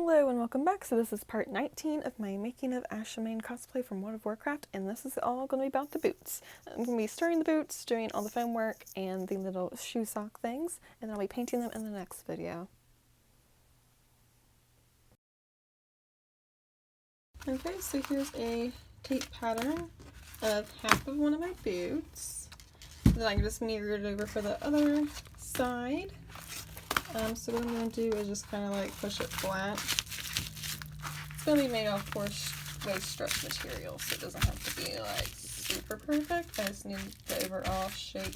Hello and welcome back. So this is part 19 of my making of Ashamane cosplay from World of Warcraft, and this is all going to be about the boots. I'm going to be stirring the boots, doing all the foam work and the little shoe sock things, and then I'll be painting them in the next video. Okay, so here's a tape pattern of half of one of my boots. Then I can just mirror it over for the other side. So what I'm going to do is just kind of like push it flat. It's going to be made of way stretch material, so it doesn't have to be like super perfect. I just need the overall shape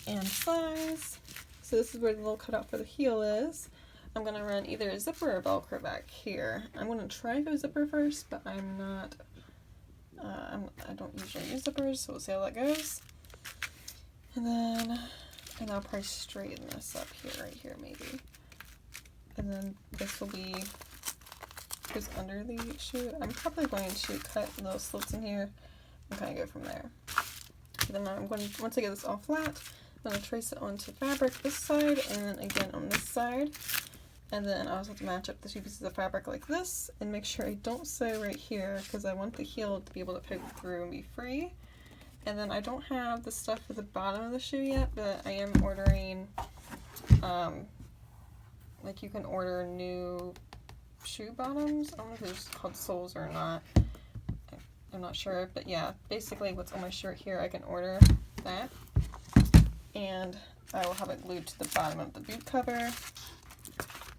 and size. So this is where the little cutout for the heel is. I'm going to run either a zipper or Velcro back here. I'm going to try to go zipper first, but I'm not, I don't usually use zippers, so we'll see how that goes. And I'll probably straighten this up here, right here maybe. And then this will be goes under the shoe. I'm probably going to cut little slits in here and kind of go from there. And then I'm going to, once I get this all flat, I'm going to trace it onto fabric this side and then again on this side. And then I also have to match up the two pieces of fabric like this and make sure I don't sew right here because I want the heel to be able to poke through and be free. And then I don't have the stuff for the bottom of the shoe yet, but I am ordering, like you can order new shoe bottoms. I don't know if it's called soles or not. I'm not sure, but yeah, basically what's on my shirt here, I can order that. And I will have it glued to the bottom of the boot cover.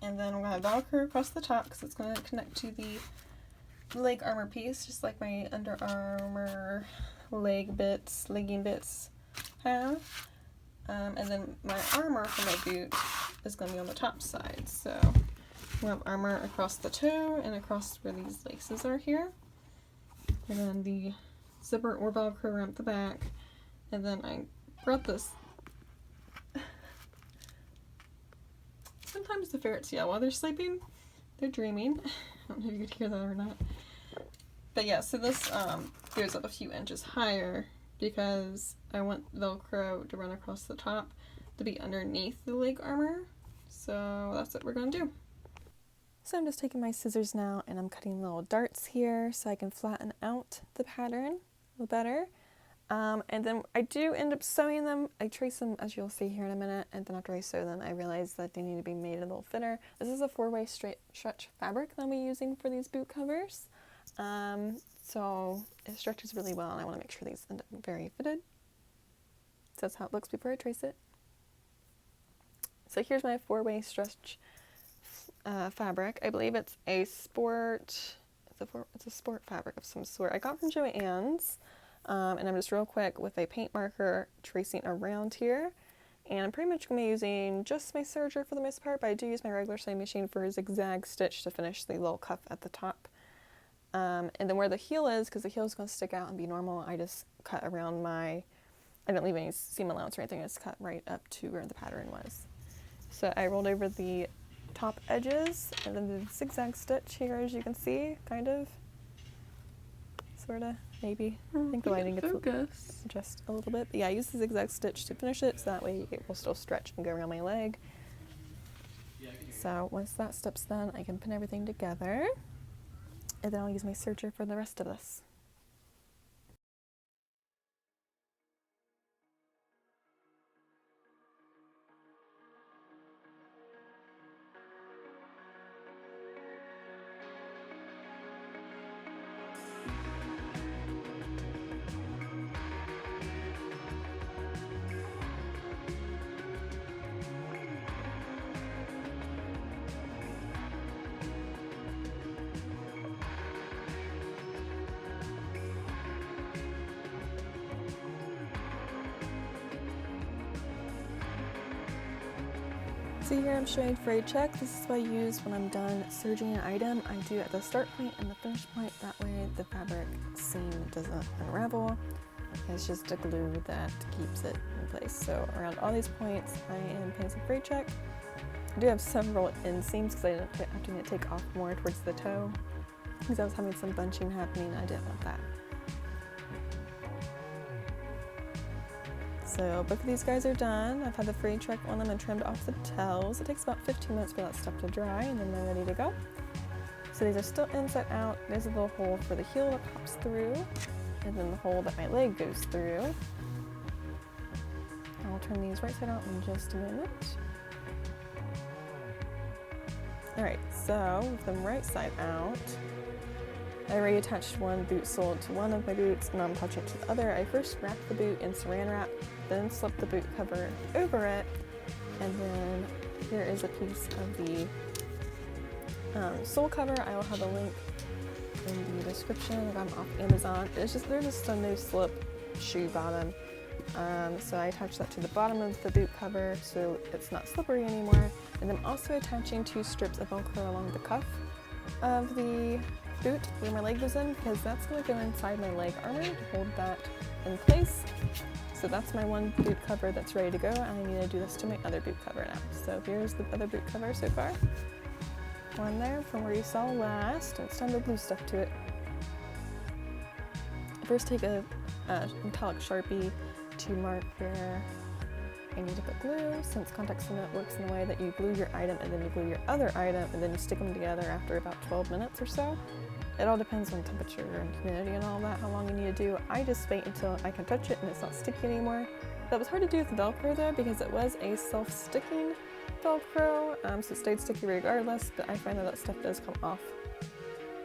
And then I'm going to Velcro across the top because it's going to connect to the leg armor piece, just like my Under Armour legging bits have. And then my armor for my boot is going to be on the top side. So we'll have armor across the toe and across where these laces are here. And then the zipper or Velcro around the back. And then I brought this. Sometimes the ferrets yell while they're sleeping. They're dreaming. I don't know if you could hear that or not. But yeah, so this goes up a few inches higher because I want Velcro to run across the top to be underneath the leg armor. So that's what we're going to do. So I'm just taking my scissors now and I'm cutting little darts here so I can flatten out the pattern a little better. And then I do end up sewing them. I trace them as you'll see here in a minute, and then after I sew them I realize that they need to be made a little thinner. This is a 4-way straight stretch fabric that I'll be using for these boot covers. So it stretches really well and I want to make sure these end up very fitted. So that's how it looks before I trace it. So here's my 4-way stretch fabric. I believe it's a sport, it's a sport fabric of some sort. I got from Joann's. And I'm just real quick with a paint marker tracing around here. And I'm pretty much going to be using just my serger for the most part, but I do use my regular sewing machine for a zigzag stitch to finish the little cuff at the top. And then where the heel is, because the heel is going to stick out and be normal, I just cut around I didn't leave any seam allowance or anything, I just cut right up to where the pattern was. So I rolled over the top edges and then the zigzag stitch here, as you can see, kind of, sort of. Maybe. I think the lighting gets just a little bit. But yeah, I use the zigzag stitch to finish it, so that way it will still stretch and go around my leg. So once that step's done, I can pin everything together. And then I'll use my serger for the rest of this. So here I'm showing fray check. This is what I use when I'm done serging an item. I do at the start point and the finish point. That way the fabric seam doesn't unravel. It's just a glue that keeps it in place. So around all these points, I am putting some fray check. I do have several inseams because I have to take off more towards the toe because I was having some bunching happening. I didn't want that. So both of these guys are done. I've had the free check on them and trimmed off the tails. It takes about 15 minutes for that stuff to dry and then they're ready to go. So these are still inside out. There's a little hole for the heel that pops through, and then the hole that my leg goes through. I'll turn these right side out in just a moment. Alright, so with them right side out, I already attached one boot sole to one of my boots, and I'm attaching it to the other. I first wrapped the boot in saran wrap, then slipped the boot cover over it, and then here is a piece of the sole cover. I will have a link in the description. I got them off Amazon. They're just a no-slip shoe bottom. So I attached that to the bottom of the boot cover so it's not slippery anymore. And I'm also attaching 2 strips of Velcro along the cuff of the boot where my leg goes in, because that's going to go inside my leg armor to hold that in place. So that's my one boot cover that's ready to go, and I need to do this to my other boot cover now. So here's the other boot cover so far. One there from where you saw last, and it's time to glue stuff to it. First take a metallic Sharpie to mark where I need to put glue, since contact cement works in the way that you glue your item and then you glue your other item and then you stick them together after about 12 minutes or so. It all depends on temperature and humidity and all that, how long you need to do. I just wait until I can touch it and it's not sticky anymore. That was hard to do with the Velcro though, because it was a self-sticking Velcro, so it stayed sticky regardless, but I find that stuff does come off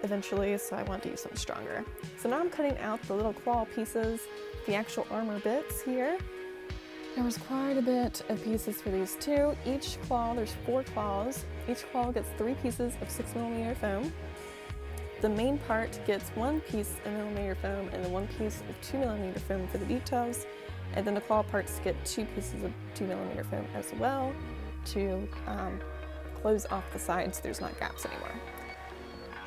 eventually, so I want to use something stronger. So now I'm cutting out the little claw pieces, the actual armor bits here. There was quite a bit of pieces for these two. Each claw, there's 4 claws. Each claw gets 3 pieces of 6mm foam. The main part gets 1 piece of millimeter foam and then 1 piece of 2mm foam for the details. And then the claw parts get 2 pieces of 2mm foam as well to close off the sides so there's not gaps anymore.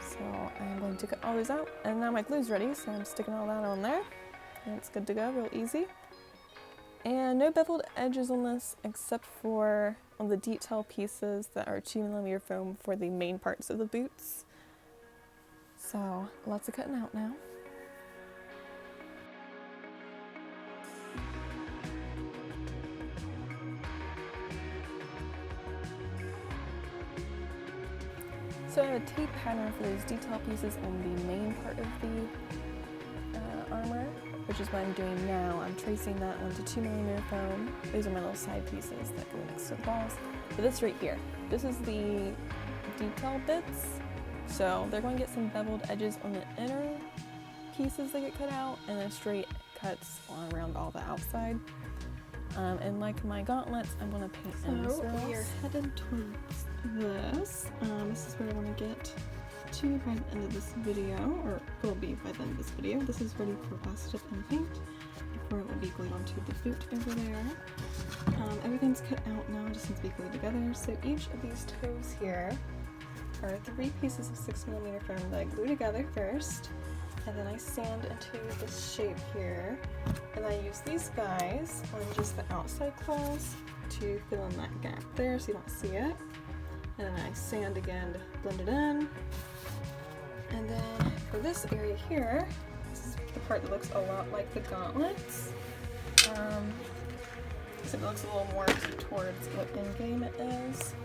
So I'm going to cut all these out, and now my glue's ready, so I'm sticking all that on there. And it's good to go, real easy. And no beveled edges on this except for on the detail pieces that are 2mm foam for the main parts of the boots. So lots of cutting out now. So I have a tape pattern for those detail pieces on the main part of the armor, which is what I'm doing now. I'm tracing that onto 2mm foam. These are my little side pieces that go next to the balls. But this right here, this is the detail bits. So they're going to get some beveled edges on the inner pieces that get cut out, and then straight cuts on around all the outside. And like my gauntlets, I'm going to paint in. So we are headed towards this. This is where I want to get to by the end of this video, or will be by the end of this video. This is ready for plastic tip and paint before it will be glued onto the boot over there. Everything's cut out now, just needs to be glued together. So each of these toes here are 3 pieces of 6mm foam that I glue together first, and then I sand into this shape here, and I use these guys on just the outside claws to fill in that gap there so you don't see it. And then I sand again to blend it in. And then for this area here, this is the part that looks a lot like the gauntlets. Except it looks a little more towards what in-game it is.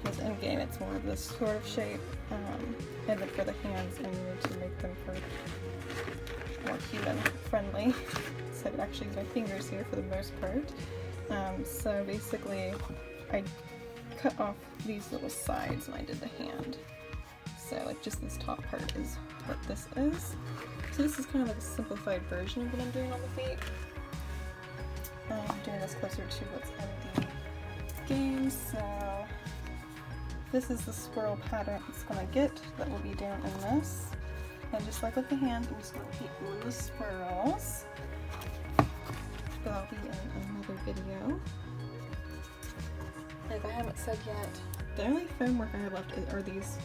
Because in-game it's more of this sort of shape. And then for the hands, I needed to make them more human-friendly. So I could actually use my fingers here for the most part. So basically, I cut off these little sides when I did the hand. So like just this top part is what this is. So this is kind of like a simplified version of what I'm doing on the feet. I'm doing this closer to what's in the game. So this is the swirl pattern it's going to get that will be down in this. And just like with the hand, I'm just going to paint one of the swirls. That'll be in another video. And if I haven't said yet, the only foam work I have left are these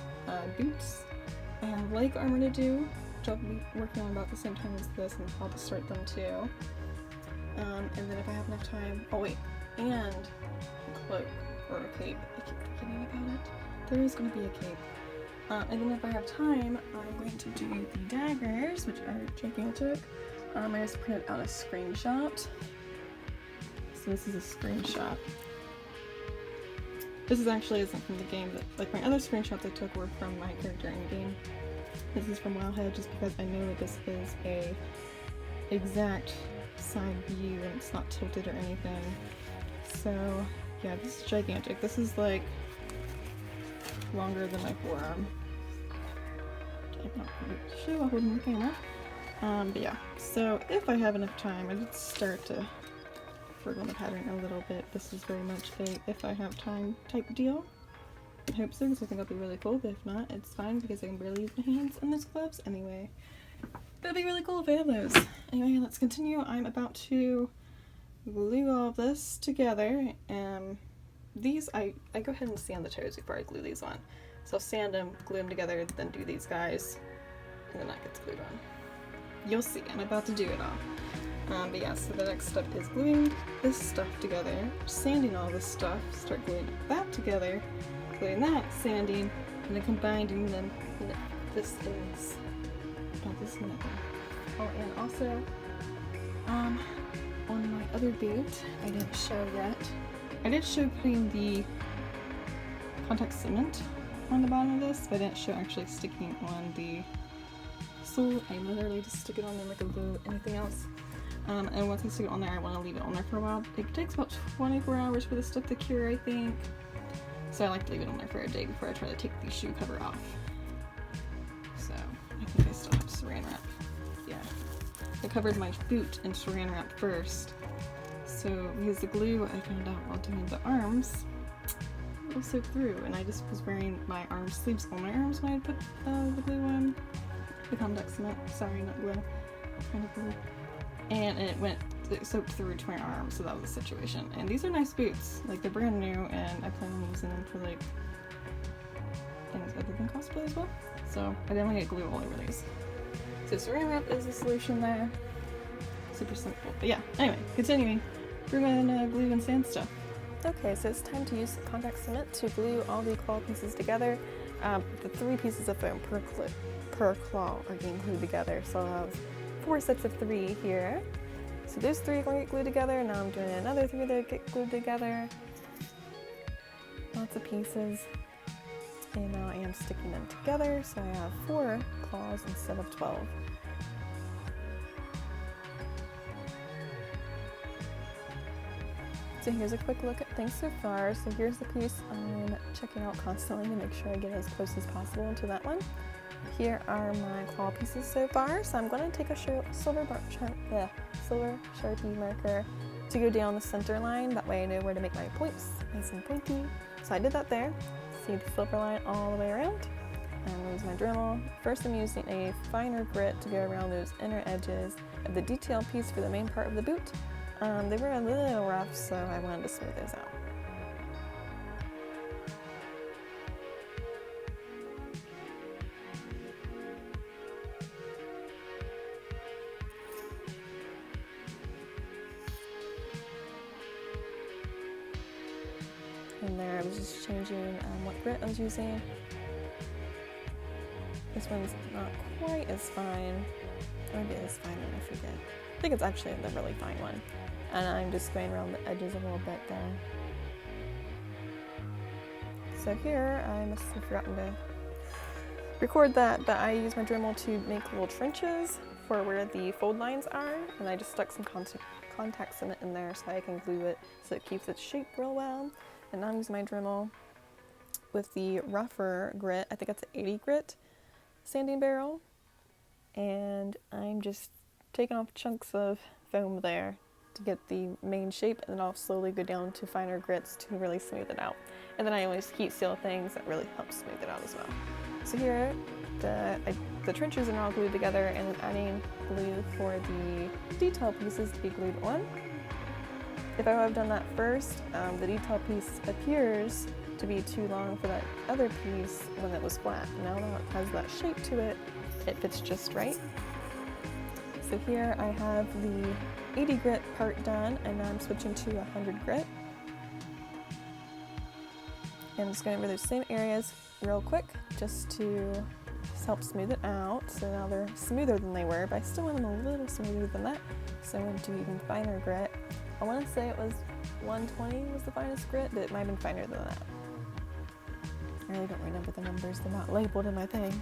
boots. I have leg armor to do, which I'll be working on about the same time as this, and I'll just start them too. And then if I have enough time, oh wait, and a cloak or a cape. I keep forgetting about it. There is going to be a cape. And then if I have time, I'm going to do the daggers, which are gigantic. I just printed out a screenshot. So this is a screenshot. This is actually isn't from the game, but like my other screenshots I took were from my character in game. This is from Wowhead just because I know that this is a exact side view and it's not tilted or anything. So yeah, this is gigantic. This is like longer than my forearm. I'm not going to show while holding the camera. But yeah, so if I have enough time, I did start to work on the pattern a little bit. This is very much a if I have time type deal. I hope so, because I think that'll be really cool, but if not, it's fine because I can barely use my hands in those gloves anyway. That'd be really cool if I have those. Anyway, let's continue. I'm about to glue all of this together. These, I go ahead and sand the toes before I glue these on. So I'll sand them, glue them together, then do these guys, and then that gets glued on. You'll see, I'm about to do it all. But yeah, so the next step is gluing this stuff together, sanding all this stuff, start gluing that together, gluing that, sanding, and then combining them. This is about this minute. Oh, and also, on my other boot, I didn't show yet. I did show putting the contact cement on the bottom of this, but I didn't show actually sticking on the sole. I literally just stick it on there like a glue, anything else. And once I stick it on there, I want to leave it on there for a while. It takes about 24 hours for this stuff to cure, I think. So I like to leave it on there for a day before I try to take the shoe cover off. So I think I still have saran wrap. Yeah. I covered my boot in saran wrap first. So because the glue I found out while doing the arms will soak through, and I just was wearing my arm sleeves on my arms when I put the glue on. The contact cement, sorry, not glue, kind of glue. And it soaked through to my arm, so that was the situation. And these are nice boots, like they're brand new, and I plan on using them for like things other than cosplay as well. So I didn't want to get glue all over these. So saran wrap is the solution there. Super simple, but yeah. Anyway, continuing. We're gonna glue and sand stuff. Okay, so it's time to use contact cement to glue all the claw pieces together. The 3 pieces of foam per claw are being glued together, so I'll have 4 sets of 3 here. So those 3 are going to get glued together. Now I'm doing another 3 that get glued together. Lots of pieces. And now I am sticking them together, so I have 4 claws instead of 12. So here's a quick look at things so far. So here's the piece I'm checking out constantly to make sure I get as close as possible to that one. Here are my claw pieces so far. So I'm going to take a silver Sharpie marker to go down the center line. That way I know where to make my points nice and pointy. So I did that there. See the silver line all the way around. And I'm going to use my Dremel. First I'm using a finer grit to go around those inner edges of the detail piece for the main part of the boot. They were a little rough, so I wanted to smooth those out. And there I was just changing what grit I was using. This one's not quite as fine. Maybe it is fine, I forget. I think it's actually the really fine one. And I'm just going around the edges a little bit there. So here, I must have forgotten to record that, but I use my Dremel to make little trenches for where the fold lines are, and I just stuck some contact cement in there so I can glue it so it keeps its shape real well. And now I'm using my Dremel with the rougher grit, I think it's an 80 grit sanding barrel, and I'm just taking off chunks of foam there to get the main shape, and then I'll slowly go down to finer grits to really smooth it out. And then I always heat seal things that really help smooth it out as well. So here, the trenches are all glued together, and I'm adding glue for the detail pieces to be glued on. If I would have done that first, the detail piece appears to be too long for that other piece when it was flat. Now that it has that shape to it, it fits just right. So here I have the 80 grit part done, and now I'm switching to 100 grit. And I'm just going over those same areas real quick just to help smooth it out. So now they're smoother than they were, but I still want them a little smoother than that. So I'm going to do even finer grit. I want to say it was 120 was the finest grit, but it might have been finer than that. I really don't remember the numbers, they're not labeled in my thing.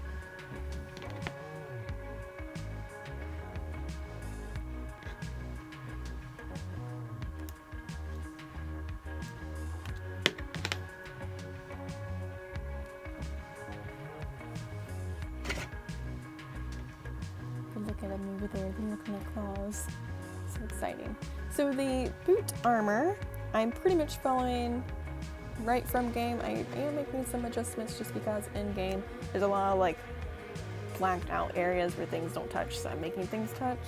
Look at him over there, looking at claws. So exciting. So the boot armor, I'm pretty much following right from game. I am making some adjustments just because in game there's a lot of like blacked out areas where things don't touch, so I'm making things touch.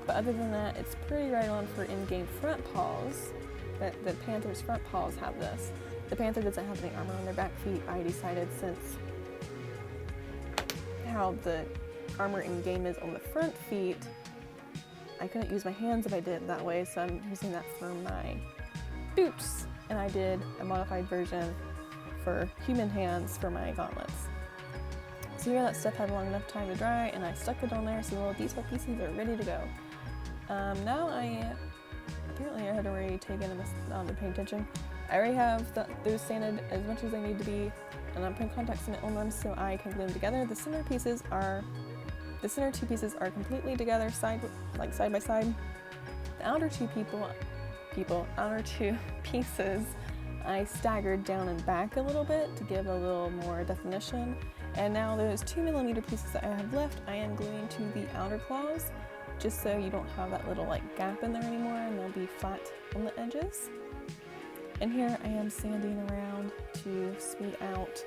But other than that, it's pretty right on for in-game front paws. The Panther's front paws have this. The Panther doesn't have any armor on their back feet. I decided since how the armor in game is on the front feet, I couldn't use my hands if I did it that way, so I'm using that for my boots. And I did a modified version for human hands for my gauntlets. So here that stuff had long enough time to dry, and I stuck it on there so the little detail pieces are ready to go. Now apparently I had already taken the paying attention. I already have those sanded as much as they need to be, and I'm putting contact cement on them so I can glue them together. The center two pieces are completely together, side by side. The outer two pieces, I staggered down and back a little bit to give a little more definition. And now those 2mm pieces that I have left, I am gluing to the outer claws, just so you don't have that little like gap in there anymore, and they'll be flat on the edges. And here I am sanding around to smooth out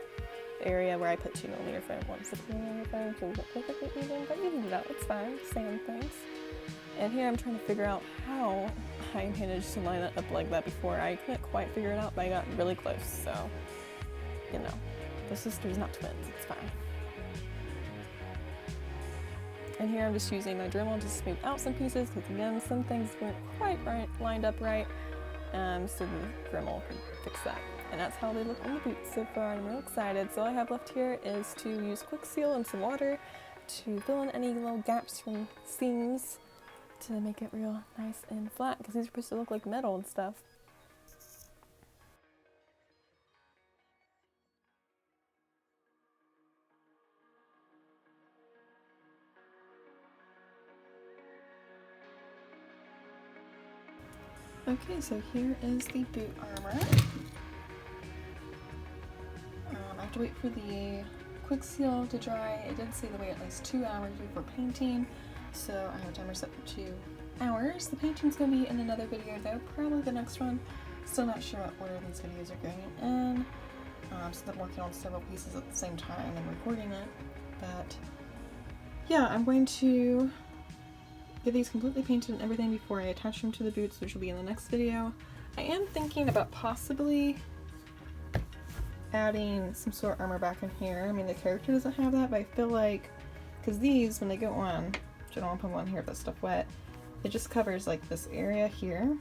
the area where I put 2mm foam, 1/6mm foam, so it's perfectly even, but even it out, it's fine, sand things. And here I'm trying to figure out how I managed to line it up like that before. I couldn't quite figure it out, but I got really close, so, you know, the sisters, not twins, it's fine. And here I'm just using my Dremel to smooth out some pieces, because again, some things weren't quite lined up right, so the Dremel can fix that. And that's how they look on the boots so far, and I'm real excited. So all I have left here is to use Quick Seal and some water to fill in any little gaps from seams to make it real nice and flat, because these are supposed to look like metal and stuff. Okay, so here is the boot armor. I have to wait for the Quick Seal to dry. It did say to wait at least 2 hours before painting, so I have a timer set for 2 hours. The painting's going to be in another video though, probably the next one. Still not sure what order these videos are going in, so I'm working on several pieces at the same time and recording it. But yeah, I'm going to get these completely painted and everything before I attach them to the boots, which will be in the next video. I am thinking about possibly adding some sort of armor back in here. I mean, the character doesn't have that, but I feel like, because these, when they go on, which I don't want to put them on here if that stuff wet, it just covers like this area here.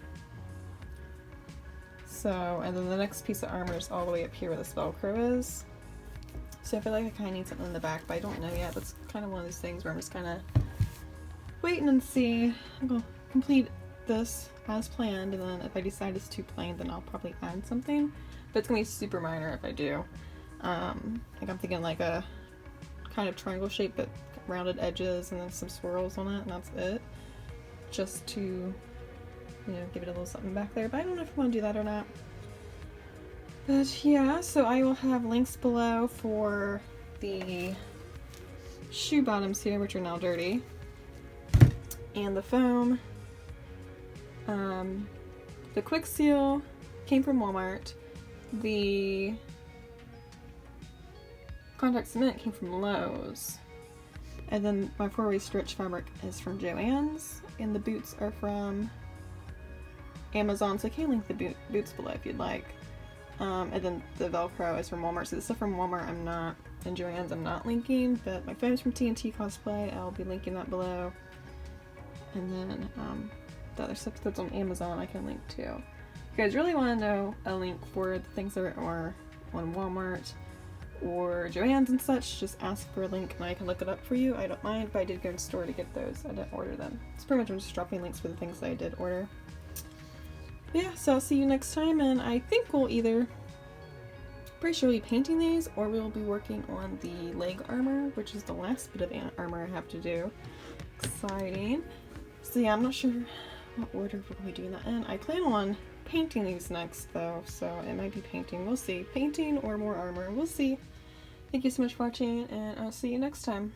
So, and then the next piece of armor is all the way up here where this Velcro is. So I feel like I kind of need something in the back, but I don't know yet. That's kind of one of those things where I'm just kind of waiting and see. I'm going to complete this as planned, and then if I decide it's too plain, then I'll probably add something. But it's going to be super minor if I do. Like I'm thinking like a kind of triangle shape, but rounded edges and then some swirls on it, and that's it. Just to, you know, give it a little something back there. But I don't know if I want to do that or not. But yeah, so I will have links below for the shoe bottoms here, which are now dirty. And the foam. The Quick Seal came from Walmart. The contact cement came from Lowe's. And then my 4-way stretch fabric is from Joann's. And the boots are from Amazon, so I can link the boots below if you'd like. And then the Velcro is from Walmart. So the stuff from Walmart I'm not, and Joann's I'm not linking, but my foam's from TNT Cosplay. I'll be linking that below. And then the other stuff that's on Amazon I can link too. If you guys really want to know a link for the things that are on Walmart or Joann's and such, just ask for a link and I can look it up for you. I don't mind, but I did go to the store to get those. I didn't order them. It's pretty much I'm just dropping links for the things that I did order. But yeah, so I'll see you next time, and I think we'll either pretty sure we'll be painting these, or we'll be working on the leg armor, which is the last bit of armor I have to do. Exciting. So yeah, I'm not sure what order we're going to be doing that in. I plan on painting these next though, so it might be painting. We'll see. Painting or more armor. We'll see. Thank you so much for watching, and I'll see you next time.